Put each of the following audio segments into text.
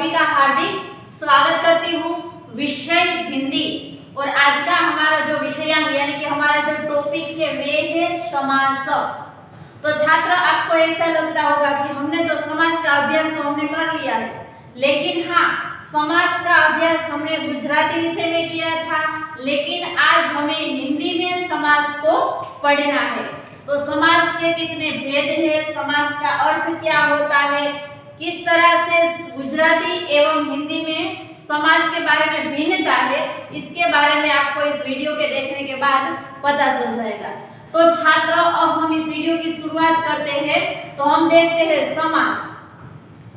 सभी का हार्दिक स्वागत करती हूँ। विषय हिंदी और आज का हमारा जो विषयांक यानी कि हमारा जो टॉपिक है वे है समास। तो छात्र आपको ऐसा लगता होगा कि हमने तो समास का अभ्यास तो हमने कर लिया है, लेकिन हाँ, समास का अभ्यास हमने गुजराती विषय में किया था, लेकिन आज हमें हिंदी में समास को पढ़ना है। तो समास के कितने भेद हैं, समास का अर्थ क्या होता है, किस तरह से गुजराती एवं हिंदी में समास के बारे में भिन्नता है, इसके बारे में आपको इस वीडियो के देखने के बाद पता चल जाएगा। तो छात्र अब हम इस वीडियो की शुरुआत करते हैं। तो हम देखते हैं समास।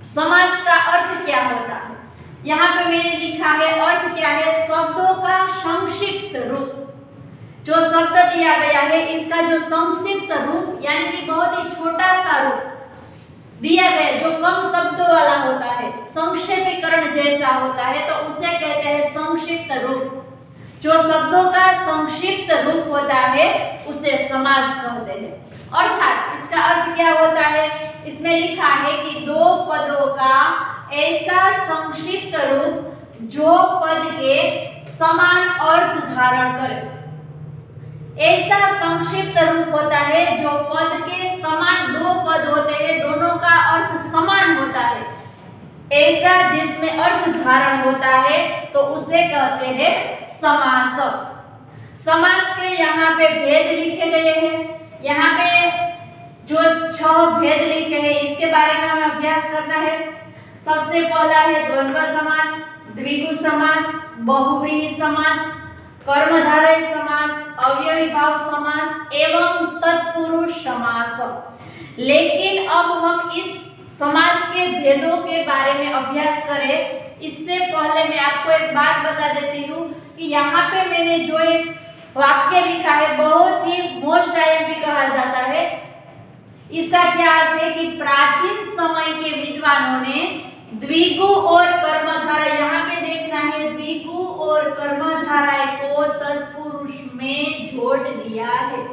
समास का अर्थ क्या होता है। यहाँ पे मैंने लिखा है अर्थ क्या है, शब्दों का संक्षिप्त रूप। जो शब्द दिया गया है इसका जो संक्षिप्त रूप यानी कि बहुत ही छोटा सा रूप दिया गया, जो कम शब्दों वाला होता है, संक्षेपीकरण जैसा होता है, तो उसे कहते हैं संक्षिप्त रूप। जो शब्दों का संक्षिप्त रूप होता है उसे समास कहते हैं। अर्थात इसका अर्थ क्या होता है, इसमें लिखा है कि दो पदों का ऐसा संक्षिप्त रूप जो पद के समान अर्थ धारण करे। ऐसा संक्षिप्त रूप होता है जो पद के समान, दो पद होते हैं दोनों का अर्थ समान होता है, ऐसा जिसमें अर्थ धारण होता है तो उसे कहते हैं समास। समास के यहाँ पे भेद लिखे गए हैं। यहाँ पे जो 6 भेद लिखे हैं इसके बारे में हमें अभ्यास करना है। सबसे पहला है द्वंद्व समास, द्विगु समास, बहुव्रीहि समास, कर्मधारय समास, अवयवी भाव समास एवं तत्पुरुष समास। लेकिन अब हम इस समास के भेदों के बारे में अभ्यास करें, इससे पहले मैं आपको एक बात बता देती हूँ कि यहाँ पे मैंने जो एक वाक्य लिखा है बहुत ही मोस्ट आईएमपी कहा जाता है। इसका क्या अर्थ है कि प्राचीन समय के विद्वानों ने द्विगु और कर्मधारय, यहाँ पे देखना है, द्विगु और कर्मधारय को तत्पुरुष में जोड़ दिया है।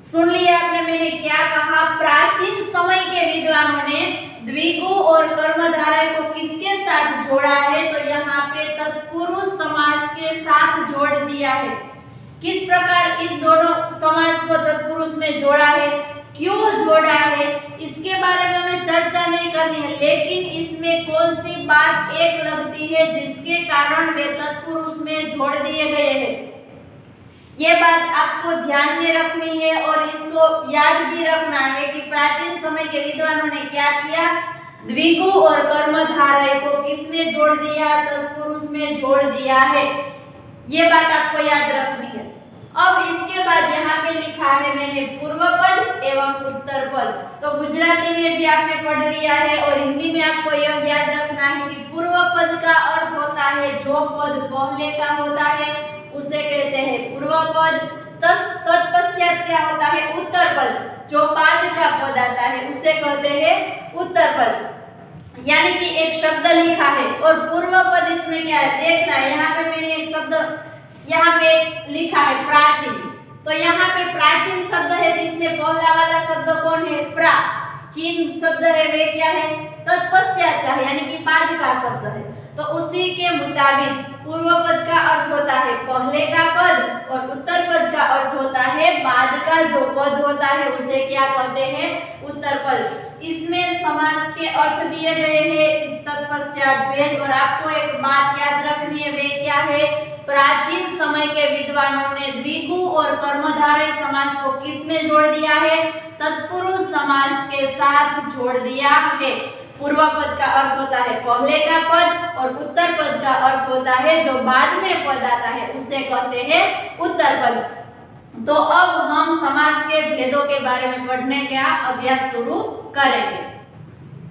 सुन लिया आपने मैंने क्या कहा, प्राचीन समय के विद्वानों ने द्विगु और कर्मधारय को किसके साथ जोड़ा है, तो यहाँ पे तत्पुरुष समास के साथ जोड़ दिया है। किस प्रकार इन दोनों समास को तत्पुरुष में जोड़ा है, क्यों जोड़ा है, इसके बारे में हमें चर्चा नहीं करनी है, लेकिन इसमें कौन सी बात एक लगती है जिसके कारण वे तत्पुरुष में जोड़ दिए गए हैं, ये बात आपको ध्यान में रखनी है और इसको याद भी रखना है कि प्राचीन समय के विद्वानों ने क्या किया, द्विगु और कर्मधारय को किसमें जोड़ दिया, तत्पुरुष में जोड़ दिया है। ये बात आपको याद रखनी है। अब इसके बाद यहाँ पे लिखा है मैंने पूर्व पद एवं उत्तर पद। तो गुजराती में भी आपने पढ़ लिया है और हिंदी में आपको यह याद रखना है कि पूर्व पद का अर्थ होता है जो पद पहले का होता है उसे कहते हैं पूर्व पद। तत्पश्चात क्या होता है, उत्तर पद, जो बाद का पद आता है उसे कहते हैं उत्तर पद। यानी कि एक शब्द लिखा है और पूर्व पद इसमें क्या है देखना है। यहाँ पे मैंने एक शब्द यहाँ पे लिखा है प्राचीन, तो यहाँ पे प्राचीन शब्द है तो इसमें पहला वाला शब्द कौन है, प्रा। चीन शब्द है वे क्या है, तत्पश्चात का है यानी कि बाद का शब्द है। तो उसी के मुताबिक पूर्व पद का अर्थ होता है पहले का पद और उत्तर पद का अर्थ होता है बाद का जो पद होता है उसे क्या कहते हैं, उत्तर पद। इसमें समास के अर्थ दिए गए हैं, तत्पश्चात भेद। और आपको एक बात याद रखनी है, वे क्या है, प्राचीन समय के विद्वानों ने द्विगु और कर्मधारय समास को किस में जोड़ दिया है, तत्पुरुष समास के साथ जोड़ दिया है। पूर्व पद का अर्थ होता है पहले का पद और उत्तर पद का अर्थ होता है जो बाद में पद आता है उसे कहते हैं उत्तर पद। तो अब हम समास के भेदों के बारे में पढ़ने का अभ्यास शुरू करेंगे।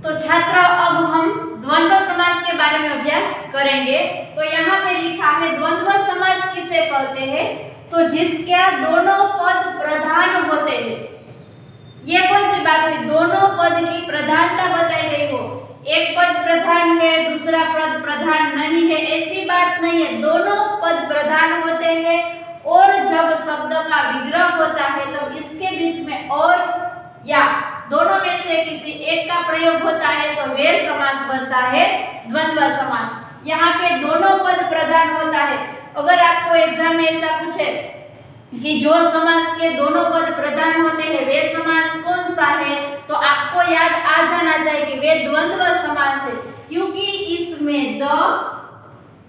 तो छात्र अब हम द्वंद्व समास के बारे में अभ्यास करेंगे। तो यहाँ पे लिखा है द्वंद्व समास किसे कहते हैं, तो जिसका दोनों पद प्रधान होते हैं। ये कौन सी बात हुई, दोनों पद की प्रधानता बताई गई हो, एक पद प्रधान है दूसरा पद प्रधान नहीं है, ऐसी बात नहीं है, दोनों पद प्रधान होते हैं। और जब शब्द का विग्रह होता है तो इसके बीच में और या दोनों में से किसी एक का प्रयोग होता है तो वे समास बनता है द्वंद्व समास। यहाँ पे दोनों पद प्रधान होता है। अगर आपको एग्जाम में ऐसा पूछे कि जो समास के दोनों पद प्रधान होते हैं वे समास कौन सा है, तो आपको याद आ जाना चाहिए कि वे द्वंद्व समास है, क्योंकि इसमें द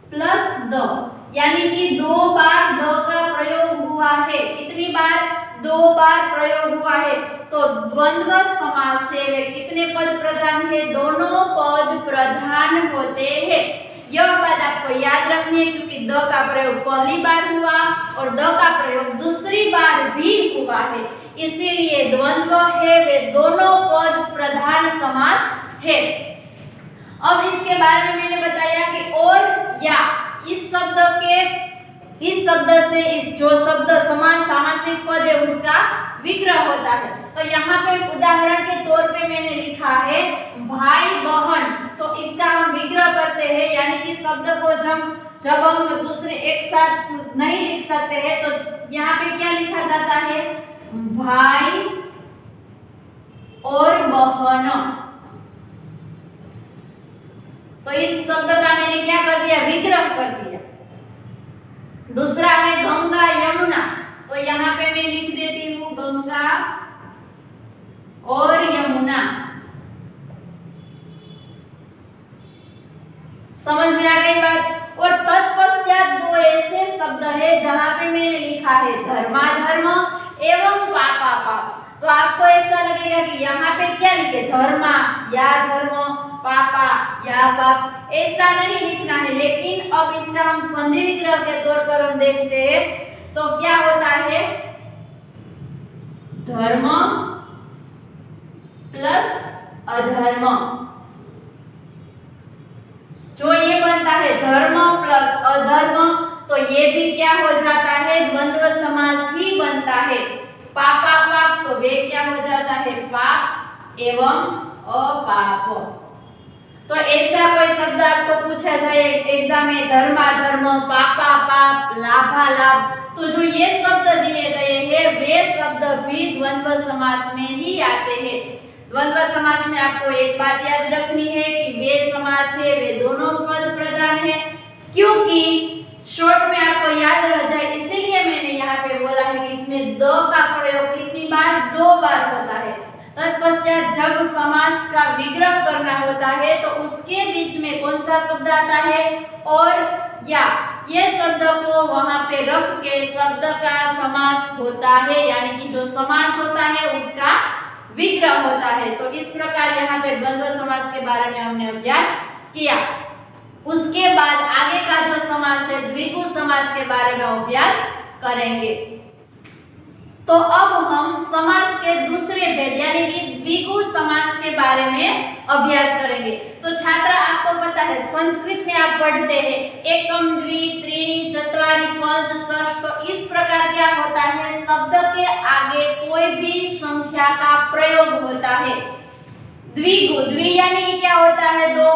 प्लस द यानी कि 2 बार द का प्रयोग हुआ है। कितनी बार? 2 बार प्रयोग हुआ है। तो द्वंद्व समास से वे कितने पद प्रधान है? दोनों पद प्रधान होते हैं। यह बात आपको याद रखनी है, क्योंकि द का प्रयोग पहली बार हुआ और द का प्रयोग दूसरी बार भी हुआ है, इसीलिए द्वंद्व है वे दोनों पद प्रधान समास है। अब इसके बारे में मैंने बताया कि और या इस शब्द से इस जो शब्द समास सामासिक पद है उसका विग्रह होता है। तो यहाँ पे उदाहरण के तौर पे मैंने लिखा है भाई बहन, तो इसका हम विग्रह करते हैं, यानी कि शब्द को जब हम दूसरे एक साथ नहीं लिख सकते हैं तो यहाँ पे क्या लिखा जाता है? भाई और बहन। तो इस शब्द का मैंने क्या कर दिया? विग्रह कर दिया। दूसरा है गंगा यमुना, तो यहाँ पे मैं लिख देती हूँ गंगा और यमुना। समझ में आ गई बात? और तत्पश्चात 2 ऐसे शब्द है जहां पे मैंने लिखा है धर्माधर्म एवं पापा पाप। तो आपको ऐसा लगेगा कि यहाँ पे क्या लिखे? धर्मा या धर्म, पापा या पाप, ऐसा नहीं लिखना है। लेकिन अब इसका हम संधि विग्रह के तौर पर हम देखते हैं तो क्या होता है? धर्म प्लस अधर्म, जो ये बनता है धर्म प्लस अधर्म, तो ये भी क्या हो जाता है? द्वंद्व समास ही बनता है। पापा पाप, तो वे क्या हो जाता है? पाप एवं अपाप। तो ऐसा कोई शब्द आपको पूछा जाए एग्जाम में, धर्माधर्म, पापा पाप, लाभा लाभ, तो जो ये शब्द दिए गए हैं वे शब्द भी द्वंद्व समास में ही आते हैं। द्वंद्व समास में आपको एक बात याद रखनी है कि वे समास है वे दोनों पद प्रधान है, क्योंकि शॉर्ट में आपको याद रह जाए इसीलिए मैंने यहाँ पे बोला है कि इसमें द का प्रयोग कितनी बार? 2 बार होता है। तत्पश्चात जब समास का विग्रह करना होता है तो उसके बीच में कौन सा शब्द आता है? और या। ये शब्द को वहां पे रख के शब्द का समास होता है, यानी कि जो समास होता है उसका विग्रह होता है। तो इस प्रकार यहाँ पे द्वंद्व समास के बारे में हमने अभ्यास किया। उसके बाद आगे का जो समास है द्विगु समास के बारे में अभ्यास करेंगे। तो अब हम समास के दूसरे भेद यानी कि द्विगु समास के बारे में अभ्यास करेंगे। तो छात्र आपको पता है संस्कृत में आप पढ़ते हैं एकम द्वि त्रीणि चत्वारि पंच षष्ठ, तो इस प्रकार क्या होता है? शब्द के आगे कोई भी संख्या का प्रयोग होता है। द्विगु, द्वि यानी कि क्या होता है? 2।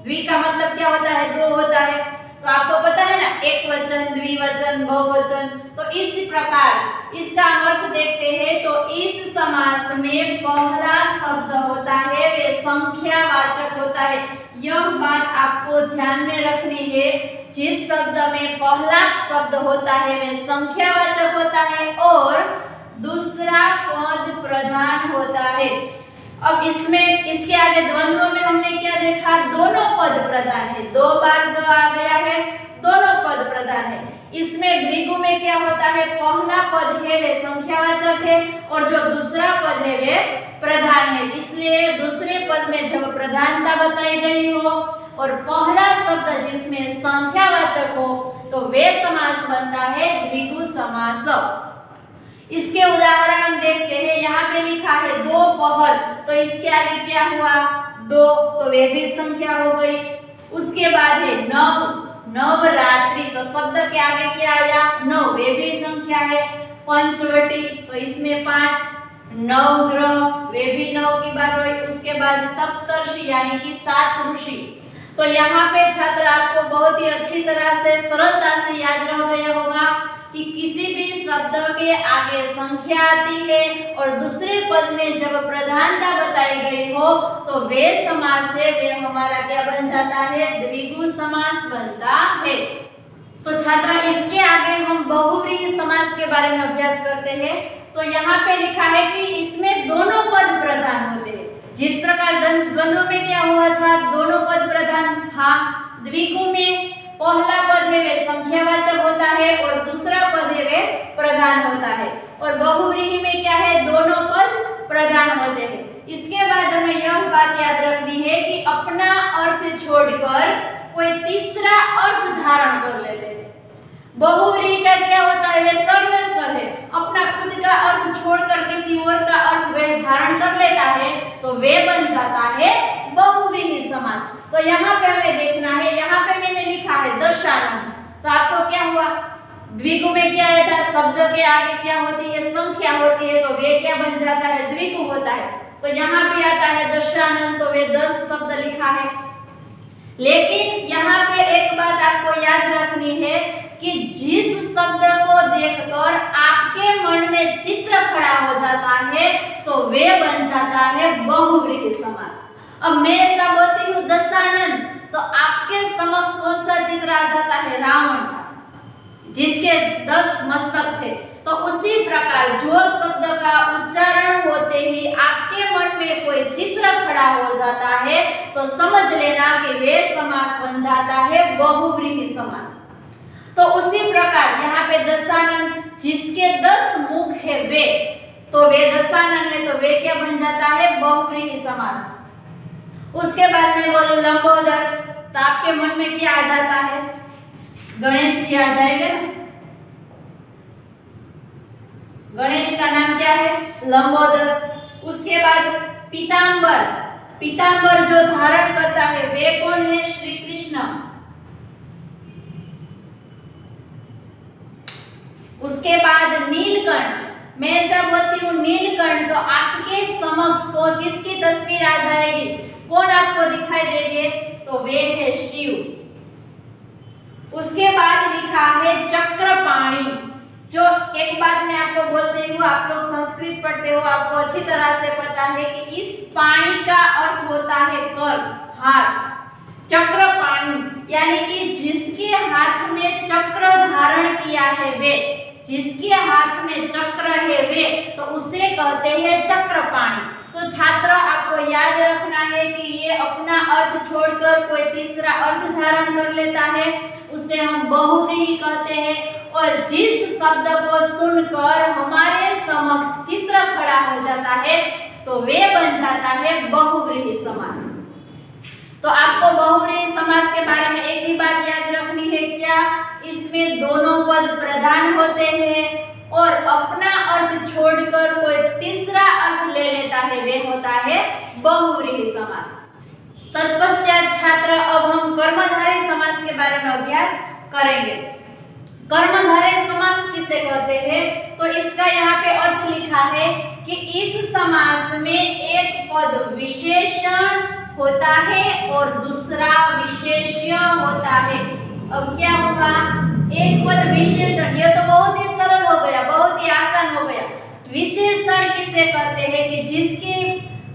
द्वि का मतलब क्या होता है? 2 होता है। तो आपको पता है ना, एक वचन, द्विवचन, बहुवचन। तो इस प्रकार इसका अर्थ देखते हैं तो इस समास में पहला शब्द होता है वे संख्यावाचक होता है। यह बात आपको ध्यान में रखनी है, जिस शब्द में पहला शब्द होता है वे संख्यावाचक होता है और दूसरा पद प्रधान होता है। अब इसमें इसके आगे द्वंद्व में हमने क्या देखा? दोनों पद प्रधान है। 2 बार द आ गया है, दोनों पद प्रधान है। इसमें द्विगु में क्या होता है? पहला पद है वे संख्यावाचक है और जो दूसरा पद है वे प्रधान है। इसलिए दूसरे पद में जब प्रधानता बताई गई हो और पहला शब्द जिसमें संख्यावाचक हो तो वे समास बनता है द्विगु समास। इसके उदाहरण हम देखते हैं। यहाँ पे लिखा है दोपहर, तो इसके आगे क्या हुआ? 2, तो वे भी संख्या हो गई। उसके बाद है नवरात्रि, तो शब्द के आगे क्या आया? 9, वे भी संख्या है। पंचवटी, तो इसमें 5। नवग्रह, वे भी 9 की बात हुई। उसके बाद सप्तर्षि यानी कि 7 ऋषि। तो यहाँ पे छात्र आपको बहुत ही अच्छी तरह से सरलता से याद रह गया होगा कि किसी भी शब्द के आगे संख्या आती है और दूसरे पद में जब प्रधानता बताई गई हो तो वे समास है वे हमारा क्या बन जाता है, द्विगु समास बनता है। तो छात्रा इसके आगे हम बहुव्रीहि समास के बारे में अभ्यास करते हैं। तो यहाँ पे लिखा है कि इसमें दोनों पद प्रधान होते हैं। जिस प्रकार द्वंद्व में क्या हुआ था, दोनों पद प्रधान था, द्विगु में पहला पद है वे संख्यावाचक होता है और दूसरा पद है वे प्रधान होता है। और बहुव्रीहि में क्या है, दोनों पद प्रधान होते हैं। इसके बाद हमें यह बात याद रखनी है कि अपना अर्थ छोड़कर कोई तीसरा अर्थ धारण कर लेते हैं। बहुव्रीहि का क्या होता है, वे सर्वेश्वर है, अपना खुद का अर्थ छोड़कर किसी और का अर्थ वे धारण कर लेता है तो वे बन जाता है बहुव्रीहि समास। तो यहाँ पे हमें देखना है, यहाँ पे मैंने लिखा है दशानन, तो आपको क्या हुआ, द्विगु में क्या आया था, शब्द के आगे क्या होती है, संख्या होती है, तो वे क्या बन जाता है, द्विगु होता है। तो यहाँ पे आता है दशानन, तो वे 10 शब्द लिखा है। लेकिन यहाँ पे एक बात आपको याद रखनी है कि जिस शब्द को देखकर आपके मन में चित्र खड़ा हो जाता है तो वे बन जाता है बहुव्रीहि समास। अब मैं ऐसा बोलती हूँ दशानन, तो आपके समक्ष कौन सा चित्र आ जाता है, रावण का, जिसके 10 मस्तक थे। तो उसी प्रकार जो शब्द का उच्चारण होते ही आपके मन में कोई चित्र खड़ा हो जाता है तो समझ लेना कि वे समास बन जाता है बहुव्रीहि समास। तो उसी प्रकार यहाँ पे दशानन, जिसके 10 मुख है वे, तो वे दशानन है, तो वे क्या बन जाता है, बहुव्रीहि समास। उसके बाद में बोलूं लंबोदर, तो आपके मन में क्या आ जाता है, गणेश जी आ जाएगा ना। गणेश का नाम क्या है, लंबोदर। उसके बाद पीतांबर, पीतांबर जो धारण करता है वे कौन है, श्री कृष्ण। उसके बाद नीलकंठ, मैं ऐसा बोलती हूँ नीलकंठ, तो आपके समक्ष को किसकी तस्वीर आ जाएगी, कौन आपको दिखाई देंगे, तो वे है शिव। उसके बाद लिखा है चक्रपाणि, जो एक बात मैं आपको बोलती हूँ, आप लोग संस्कृत पढ़ते हो, आपको अच्छी तरह से पता है कि इस पाणी का अर्थ होता है कर, हाथ। चक्रपाणि यानी कि जिसके हाथ में चक्र धारण किया है वे, जिसके हाथ में चक्र है वे, तो उसे कहते हैं चक्रपाणि। तो छात्र आपको याद रखना है कि ये अपना अर्थ छोड़कर कोई तीसरा अर्थ धारण कर लेता है, उसे हम बहुव्रीहि कहते हैं। और जिस शब्द को सुनकर हमारे समक्ष चित्र खड़ा हो जाता है तो वे बन जाता है बहुव्रीहि समास। तो आपको बहुव्रीहि समास के बारे में एक ही बात याद रखनी है, क्या, इसमें दोनों पद प्रधान होते हैं और अपना अर्थ छोड़कर कोई तीसरा अर्थ ले लेता है, वे होता है बहुव्रीहि समास। तत्पश्चात छात्र अब हम कर्मधारय समास के बारे में अभ्यास करेंगे। कर्मधारय समास किसे कहते हैं, तो इसका यहाँ पे अर्थ लिखा है कि इस समास में एक पद विशेषण होता है और दूसरा विशेष्य होता है। अब क्या हुआ, एक पद विशेषण, यह तो बहुत ही सरल हो गया, बहुत ही आसान हो गया। विशेषण किसे कहते हैं कि जिसके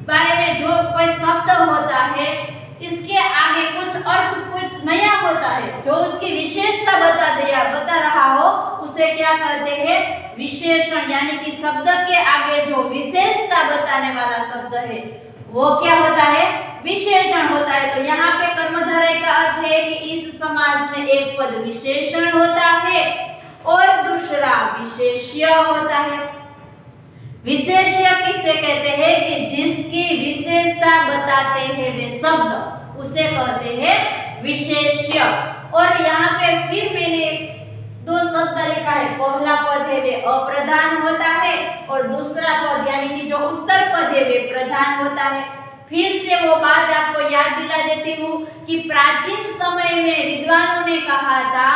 बारे में जो कोई शब्द होता है इसके आगे कुछ अर्थ कुछ नया होता है, जो उसकी विशेषता बता रहा हो, उसे क्या कहते हैं, विशेषण। यानी कि शब्द के आगे जो विशेषता बताने वाला शब्द है वो क्या होता है, विशेषण होता है। तो यहाँ पे कर्मधारय का अर्थ है कि इस समास में एक पद विशेषण होता है और दूसरा विशेष्य होता है। विशेष्य किसे कहते हैं कि जिसकी विशेषता बताते हैं वे शब्द, उसे कहते हैं विशेष्य। और यहाँ पे फिर मैंने 2 शब्द लिखा है, पहला पद है वे अप्रधान होता है और दूसरा पद यानी कि जो उत्तर पद है वे प्रधान होता है। फिर से वो बात आपको याद दिला देती हूँ कि प्राचीन समय में विद्वानों ने कहा था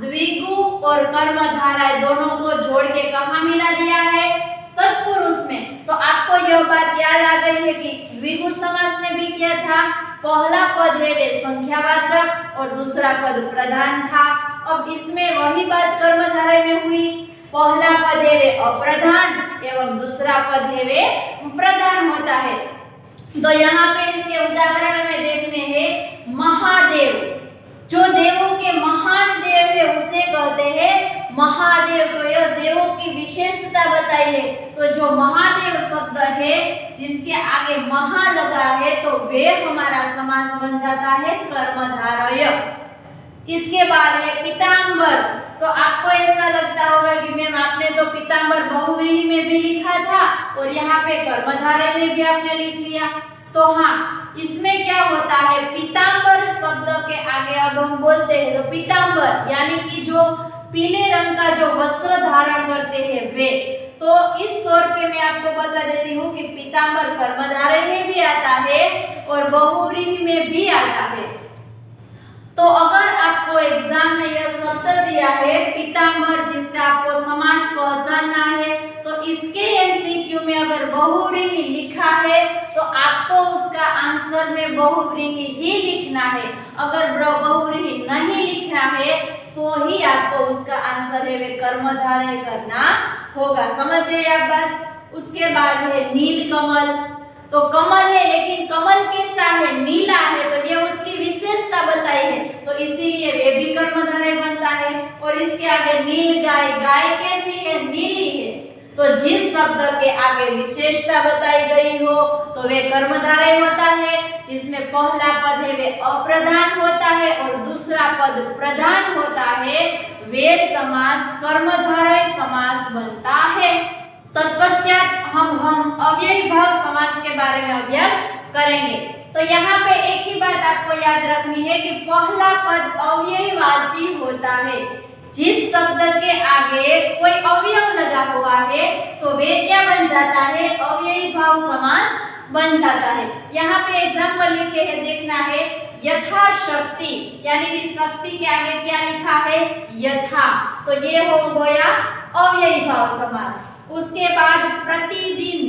द्विगु और कर्मधारय दोनों को जोड़ के कहाँ मिला दिया है, तत्पुरुष में। तो आपको यह बात याद आ गई है कि द्विगु समास में भी क्या था, पहला पद है वे संख्यावाचक और दूसरा पद प्रधान था। अब इसमें वही बात कर्मधारय में हुई, पहला पद है वे अप्रधान एवं दूसरा पद है वे प्रधान होता है। तो यहाँ पे इसके उदाहरण में देखने हैं महादेव, जो देवों के महान देव है उसे कहते हैं महादेव। तो यह देवों की विशेषता बताई है। तो जो महादेव शब्द है जिसके आगे महा लगा है तो वे हमारा समास बन जाता है कर्मधारय। इसके बाद है पीतांबर। तो आपको ऐसा लगता होगा कि मैम आपने तो पीतांबर बहुव्रीहि में भी लिखा था और यहाँ पे कर्मधारय में भी आपने लिख लिया। तो हाँ, इसमें क्या होता है, पीतांबर शब्द के आगे अब हम बोलते हैं तो पीतांबर यानी कि जो पीले रंग का जो वस्त्र धारण करते हैं वे। तो इस तौर पे मैं आपको बता देती हूँ कि पीतांबर कर्मधारय में भी आता है और बहुव्रीहि में भी आता है। तो अगर आपको एग्जाम में यह शब्द दिया है पीतांबर जिसका आपको समास पहचानना है तो इसके एमसीक्यू में अगर बहुव्रीहि लिखा है तो आपको उसका आंसर में बहुव्रीहि ही लिखना है। अगर बहुव्रीहि नहीं लिखना है तो ही आपको उसका आंसर है वे कर्मधारय करना होगा। समझ गए आप बात। उसके बाद है नीलकमल। तो कमल है लेकिन कमल कैसा है, नीला है, तो ये उसकी विशेषता बताई है तो इसीलिए वे भी कर्मधारय बनता है। और इसके आगे नील गाय, गाय कैसी है, नीली है। तो जिस शब्द के आगे विशेषता बताई गई हो तो वे कर्मधारय होता है। जिसमें पहला पद है वे अप्रधान होता है और दूसरा पद प्रधान होता है, वे समास कर्मधारय समास बनता है। तत्पश्चात हम अव्ययी भाव समास के बारे में अभ्यास करेंगे। तो यहाँ पे एक ही बात आपको याद रखनी है कि पहला पद अव्ययवाची होता है। जिस शब्द के आगे कोई अवयव लगा हुआ है तो वे क्या बन जाता है, अव्ययी भाव समास बन जाता है। यहाँ पे एग्जाम्पल लिखे हैं, देखना है, यथाशक्ति यानी कि शक्ति के आगे क्या लिखा है, यथा, तो ये हो गया अव्ययी भाव समास। उसके बाद प्रतिदिन,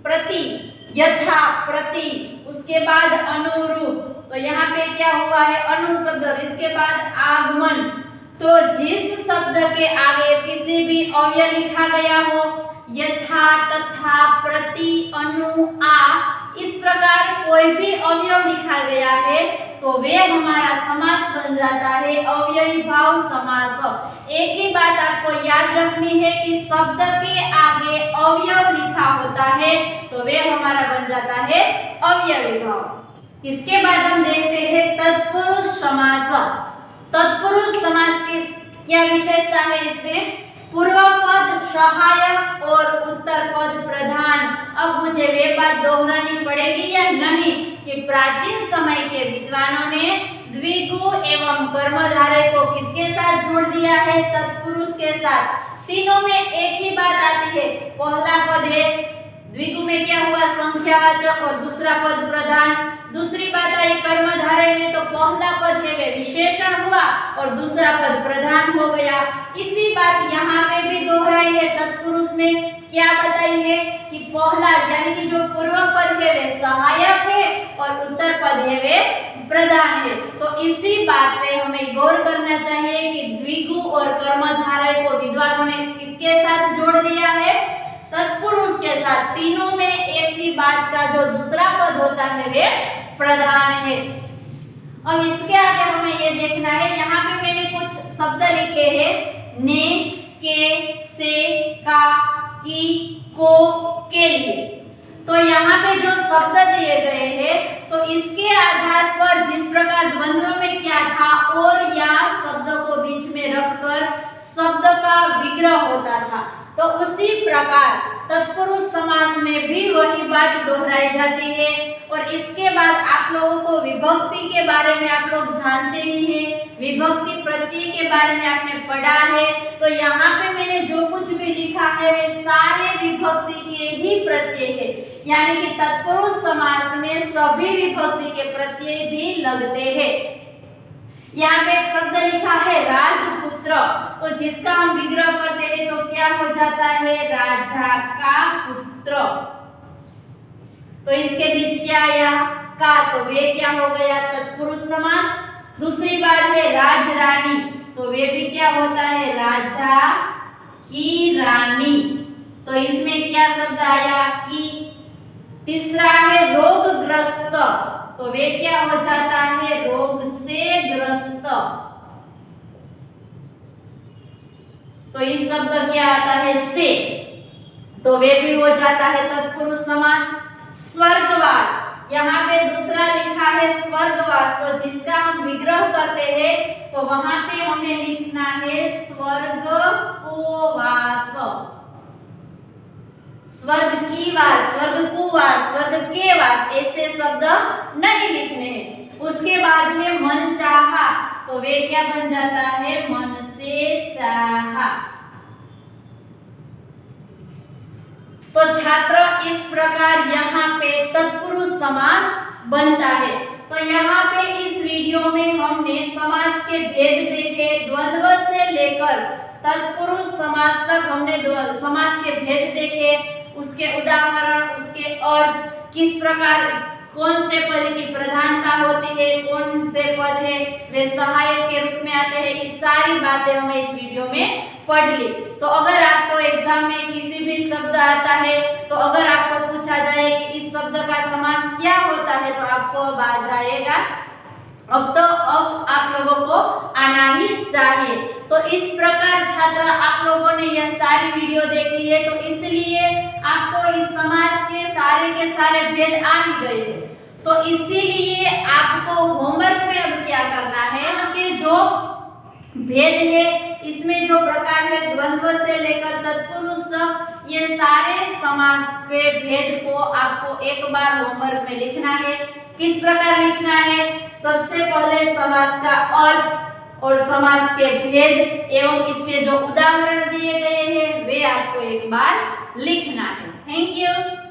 प्रति, यथा, प्रति, उसके बाद अनुरूप, तो यहाँ पे क्या हुआ है, अनु शब्द, और इसके बाद आगमन। तो जिस शब्द के आगे किसी भी अव्यय लिखा गया हो, यथा, तथा, प्रति, अनु, आ, इस प्रकार कोई भी अवयव लिखा गया है तो वे हमारा समास बन जाता है अव्ययी भाव समास। एक ही बात आपको याद रखनी है कि शब्द के आगे अवयव लिखा होता है तो वे हमारा बन जाता है अव्ययी भाव। इसके बाद हम देखते हैं तत्पुरुष समास। तत्पुरुष समास की क्या विशेषता है, इसमें पूर्व पद सहायक और उत्तर पद प्रधान। अब मुझे वे बात दोहरानी पड़ेगी या नहीं कि प्राचीन समय के विद्वानों ने द्विगु एवं कर्मधारय को किसके साथ जोड़ दिया है, तत्पुरुष के साथ। तीनों में एक ही बात आती है, पहला पद है द्विगु में क्या हुआ, संख्यावाचक, और दूसरा पद प्रधान। दूसरी बात आई कर्मधारय में तो पहला पद है वे विशेषण हुआ और दूसरा पद प्रधान हो गया। इसी बात यहाँ पे भी दोहराई है, तत्पुरुष में क्या बताई है कि पहला यानी कि जो पूर्व पद है वे सहायक है और उत्तर पद है वे प्रधान है। तो इसी बात पे हमें गौर करना चाहिए कि द्विगु और कर्मधारय को विद्वानों ने किसके साथ जोड़ दिया है, तत्पुरुष के साथ। तीनों में एक ही बात का जो दूसरा पद होता है वे प्रधान है। अब इसके आगे हमें ये देखना है, यहाँ पे मैंने कुछ शब्द लिखे हैं, ने, के, से, का, की, को, के लिए। तो यहाँ पे जो शब्द दिए गए हैं तो इसके आधार पर जिस प्रकार द्वंद्व में क्या था और या शब्द को बीच में रखकर शब्द का विग्रह होता था, तो उसी प्रकार तत्पुरुष समास में भी वही बात दोहराई जाती है। और इसके बाद आप लोगों को विभक्ति के बारे में आप लोग जानते ही हैं, विभक्ति प्रत्यय के बारे में आपने पढ़ा है। तो यहाँ पे मैंने जो कुछ भी लिखा है वे सारे विभक्ति के ही प्रत्यय है, यानी कि तत्पुरुष समास में सभी विभक्ति के प्रत्यय भी लगते हैं। यहाँ पे एक शब्द लिखा है राजपुत्र, तो जिसका हम विग्रह करते हैं तो क्या हो जाता है, राजा का पुत्र। तो इसके बीच क्या आया, का, तो वे क्या हो गया, तत्पुरुष समास। दूसरी बात है राजरानी, तो वे भी क्या होता है, राजा की रानी। तो इसमें क्या शब्द आया की। तीसरा है रोगग्रस्त, तो वे क्या हो जाता है, रोग से ग्रस्त। तो इस शब्द क्या आता है, से, तो वे भी हो जाता है तत्पुरुष समास। स्वर्गवास, यहाँ पे दूसरा लिखा है स्वर्गवास, तो जिसका हम विग्रह करते हैं तो वहां पे हमें लिखना है स्वर्ग को वास, स्वर्ग की वास, स्वर्ग को वास, स्वर्ग के वास, ऐसे शब्द नहीं लिखने हैं। उसके बाद में मन चाहा, तो वे क्या बन जाता है, मन से चाहा। तो छात्र इस प्रकार यहाँ पे तत्पुरुष समास बनता है। तो यहाँ पे इस वीडियो में हमने समास के भेद देखे, द्वंद्व से लेकर तत्पुरुष समास तक हमने समास के भेद देखे, उसके उदाहरण, उसके अर्थ, किस प्रकार कौन से पद की प्रधानता होती है, कौन से पद है वे सहायक के रूप में आते हैं, इस सारी बातें हमें इस वीडियो में पढ़ ली। तो अगर आपको एग्जाम में किसी भी शब्द आता है, तो अगर आपको पूछा जाए कि इस शब्द का समास क्या होता है, तो आपको अब आ जाएगा। अब आप लोगों को आना ही चाहिए। तो इस प्रकार छात्र आप लोगों ने यह सारी वीडियो देखी है, तो इसलिए आपको इस समास के सारे भेद आ ही गए हैं। तो इसीलिए आपको होमवर्क में अब क्या करना है, इसके जो भेद है, इसमें जो प्रकार है द्वंद्व से लेकर तत्पुरुष तक, ये सारे समास के भेद को आपको एक बार होमवर्क में लिखना है। किस प्रकार लिखना है, सबसे पहले समास का अर्थ और समास के भेद एवं इसके जो उदाहरण दिए गए हैं वे आपको एक बार लिखना है। Thank you.